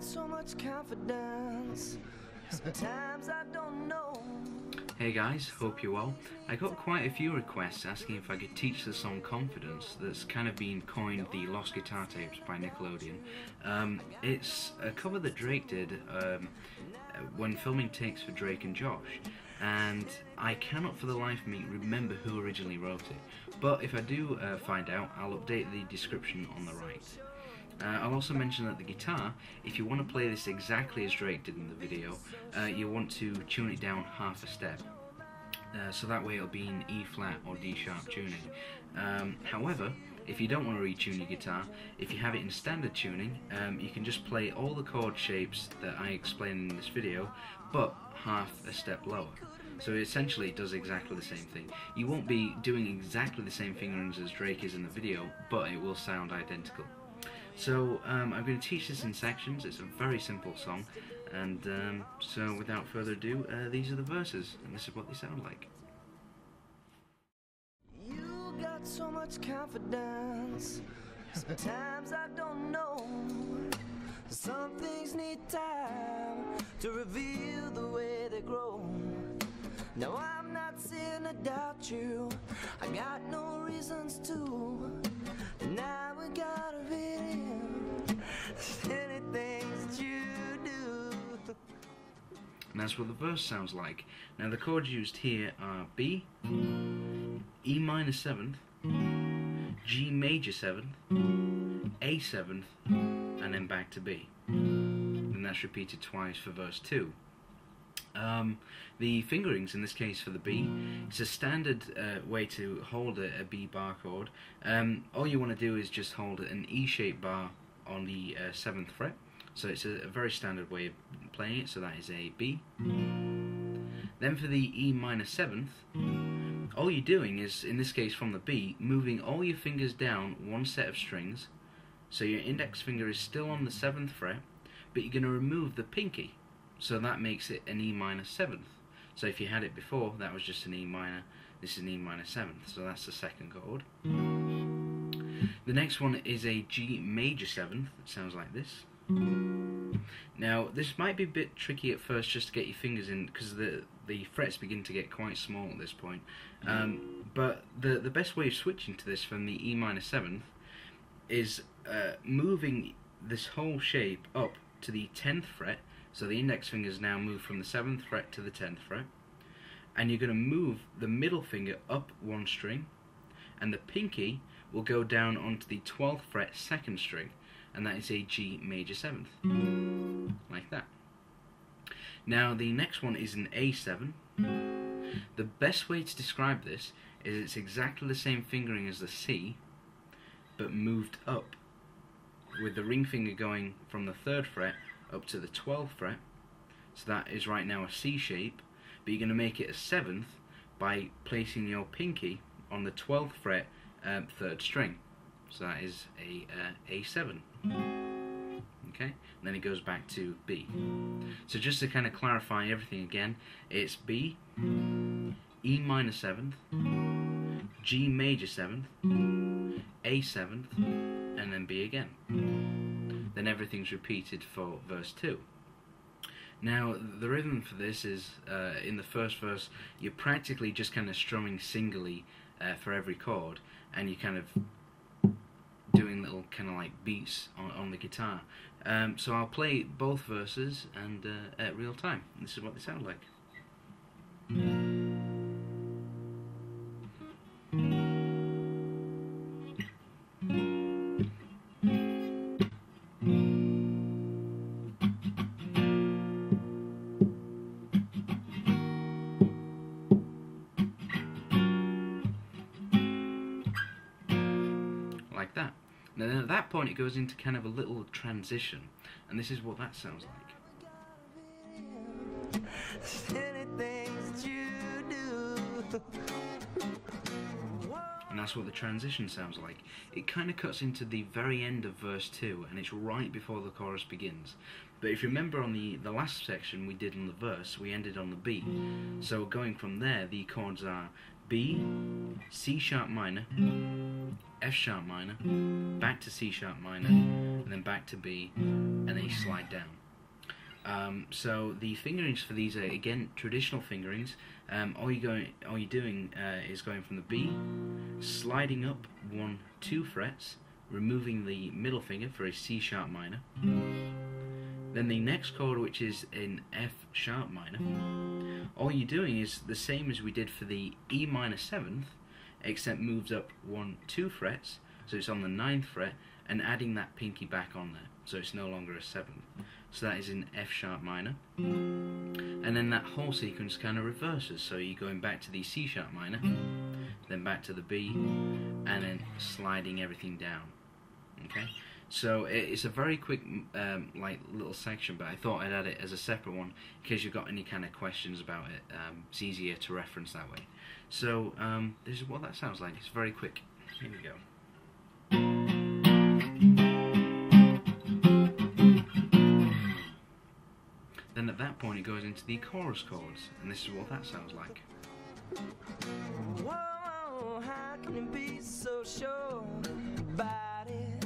got so much confidence. Sometimes I don't know. Hey guys, hope you're well. I got quite a few requests asking if I could teach the song Confidence that's kind of been coined the Lost Guitar Tapes by Nickelodeon. It's a cover that Drake did when filming takes for Drake and Josh, and I cannot for the life of me remember who originally wrote it, but if I do find out, I'll update the description on the right. I'll also mention that the guitar, if you want to play this exactly as Drake did in the video, you want to tune it down half a step. So that way it'll be in E flat or D sharp tuning. However, if you don't want to retune your guitar, if you have it in standard tuning, you can just play all the chord shapes that I explained in this video, but half a step lower. So essentially it does exactly the same thing. You won't be doing exactly the same fingerings as Drake is in the video, but it will sound identical. So I'm going to teach this in sections. It's a very simple song, and so without further ado, these are the verses, and this is what they sound like. You got so much confidence. Sometimes I don't know. Some things need time to reveal the way they grow. Now I'm not saying I doubt you, I got no reasons to. Now we gotta fit in anything that you do. And that's what the verse sounds like. Now the chords used here are B, E minor 7th, G major 7th, A 7th, and then back to B. And that's repeated twice for verse 2. The fingerings in this case for the B, it's a standard way to hold a B bar chord. All you want to do is just hold an E-shaped bar on the 7th fret. So it's a very standard way of playing it, so that is a B. Then for the E minor 7th, all you're doing is, in this case from the B, moving all your fingers down one set of strings. So your index finger is still on the 7th fret, but you're going to remove the pinky. So that makes it an E minor 7th. So if you had it before, that was just an E minor, this is an E minor 7th, so that's the second chord. The next one is a G major 7th, it sounds like this. Now this might be a bit tricky at first just to get your fingers in, because the frets begin to get quite small at this point. But the best way of switching to this from the E minor 7th is moving this whole shape up to the 10th fret. So the index fingers now move from the 7th fret to the 10th fret, and you're going to move the middle finger up one string, and the pinky will go down onto the 12th fret 2nd string, and that is a G major 7th, like that. Now the next one is an A7. The best way to describe this is it's exactly the same fingering as the C, but moved up, with the ring finger going from the 3rd fret up to the 12th fret, so that is right now a C shape, but you're going to make it a 7th by placing your pinky on the 12th fret 3rd string, so that is a A7. Okay, and then it goes back to B. So just to kind of clarify everything again, it's B, E minor 7th, G major 7th, A 7th, and then B again. Then everything's repeated for verse 2. Now the rhythm for this is, in the first verse, you're practically just kind of strumming singly for every chord, and you're kind of doing little kind of like beats on the guitar. So I'll play both verses and at real time. This is what they sound like. Like that. Now then at that point it goes into kind of a little transition, and this is what that sounds like. And that's what the transition sounds like. It kind of cuts into the very end of verse 2, and it's right before the chorus begins. But if you remember on the last section we did on the verse, we ended on the B. So going from there, the chords are B, C sharp minor, F sharp minor, back to C sharp minor, and then back to B, and and they slide down. So the fingerings for these are again traditional fingerings. All you're doing is going from the B, sliding up 1, 2 frets, removing the middle finger for a C sharp minor. Then the next chord, which is in F sharp minor, all you're doing is the same as we did for the E minor 7th, except moves up 1, 2 frets, so it's on the 9th fret, and adding that pinky back on there, so it's no longer a 7th. So that is in F sharp minor. And then that whole sequence kind of reverses, so you're going back to the C sharp minor, then back to the B, and then sliding everything down. Okay, so it's a very quick like little section, but I thought I'd add it as a separate one in case you've got any kind of questions about it. It's easier to reference that way. So this is what that sounds like. It's very quick. Here we go. Then at that point it goes into the chorus chords, and this is what that sounds like. Whoa, how can you be so sure about it?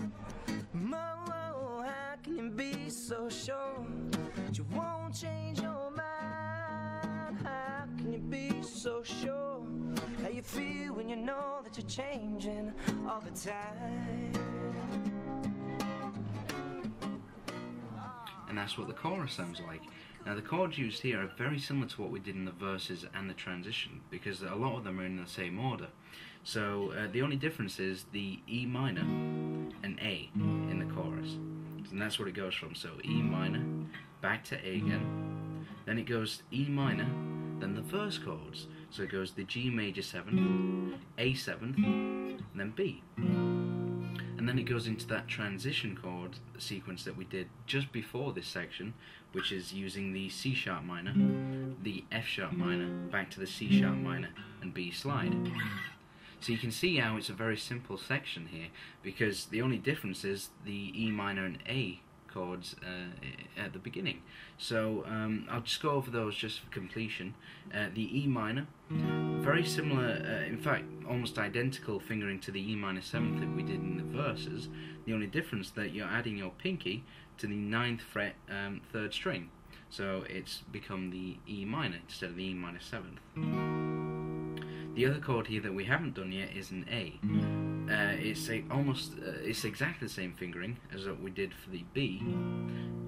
Whoa, how can you be so sure that you won't change your mind? How can you be so sure how you feel when you know that you're changing all the time? And that's what the chorus sounds like. Now the chords used here are very similar to what we did in the verses and the transition, because a lot of them are in the same order. So the only difference is the E minor and A in the chorus. And that's what it goes from. So E minor, back to A again, then it goes E minor, then the verse chords. So it goes the G major 7th, A 7th, and then B. And then it goes into that transition chord sequence that we did just before this section, which is using the C sharp minor, the F sharp minor, back to the C sharp minor, and B slide. So you can see how it's a very simple section here, because the only difference is the E minor and A chords at the beginning. So I'll just go over those just for completion. The E minor, very similar, in fact almost identical fingering to the E minor 7th that we did in the verses. The only difference that you're adding your pinky to the 9th fret 3rd string, so it's become the E minor instead of the E minor 7th. The other chord here that we haven't done yet is an A. It's exactly the same fingering as what we did for the B,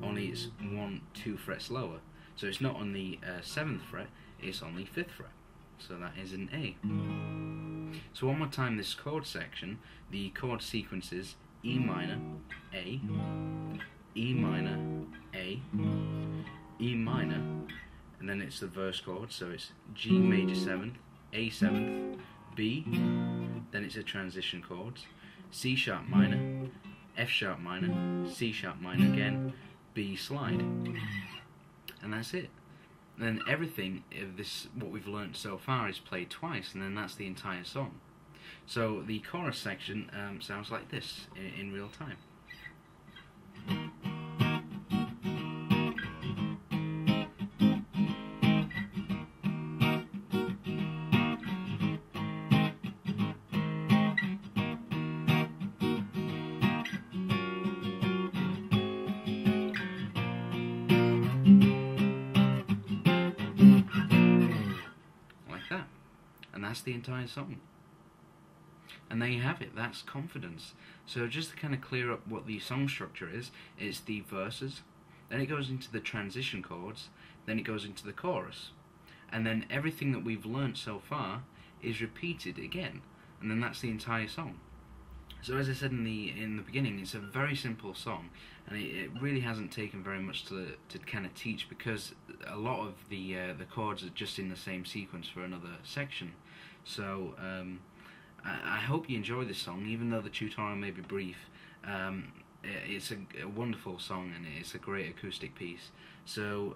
only it's 1, 2 frets lower. So it's not on the 7th fret, it's on the 5th fret. So that is an A. So one more time, this chord section, the chord sequence is E minor, A, E minor, A, E minor, and then it's the verse chord, so it's G major 7th, A 7th, B, then it's a transition chords, C sharp minor, F sharp minor, C sharp minor again, B slide, and that's it. And then everything of this, what we've learnt so far, is played twice, and then that's the entire song. So the chorus section sounds like this in real time. And that's the entire song. And there you have it, that's confidence. So just to kind of clear up what the song structure is, it's the verses, then it goes into the transition chords, then it goes into the chorus, and then everything that we've learnt so far is repeated again, and then that's the entire song. So as I said in the beginning, it's a very simple song, and it really hasn't taken very much to kind of teach, because a lot of the chords are just in the same sequence for another section. So I hope you enjoy this song, even though the tutorial may be brief. It's a wonderful song, and it's a great acoustic piece. So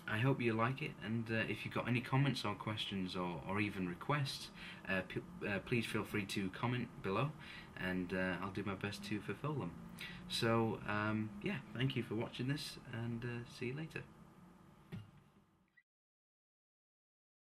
I hope you like it, and if you've got any comments or questions or even requests, please feel free to comment below, and I'll do my best to fulfill them. So yeah, thank you for watching this, and see you later.